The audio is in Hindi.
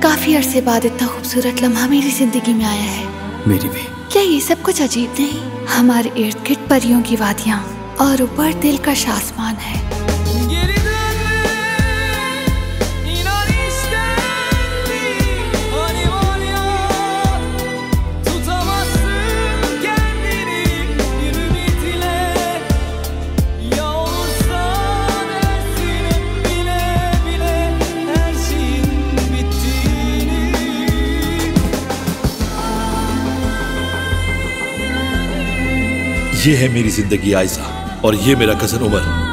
काफी अरसे बाद इतना खूबसूरत लम्हा मेरी जिंदगी में आया है। मेरी भी। क्या ये सब कुछ अजीब नहीं? हमारे इर्द गिर्द परियों की वादियाँ और ऊपर दिलकश आसमान है। ये है मेरी जिंदगी आयजा और ये मेरा कजन उमर।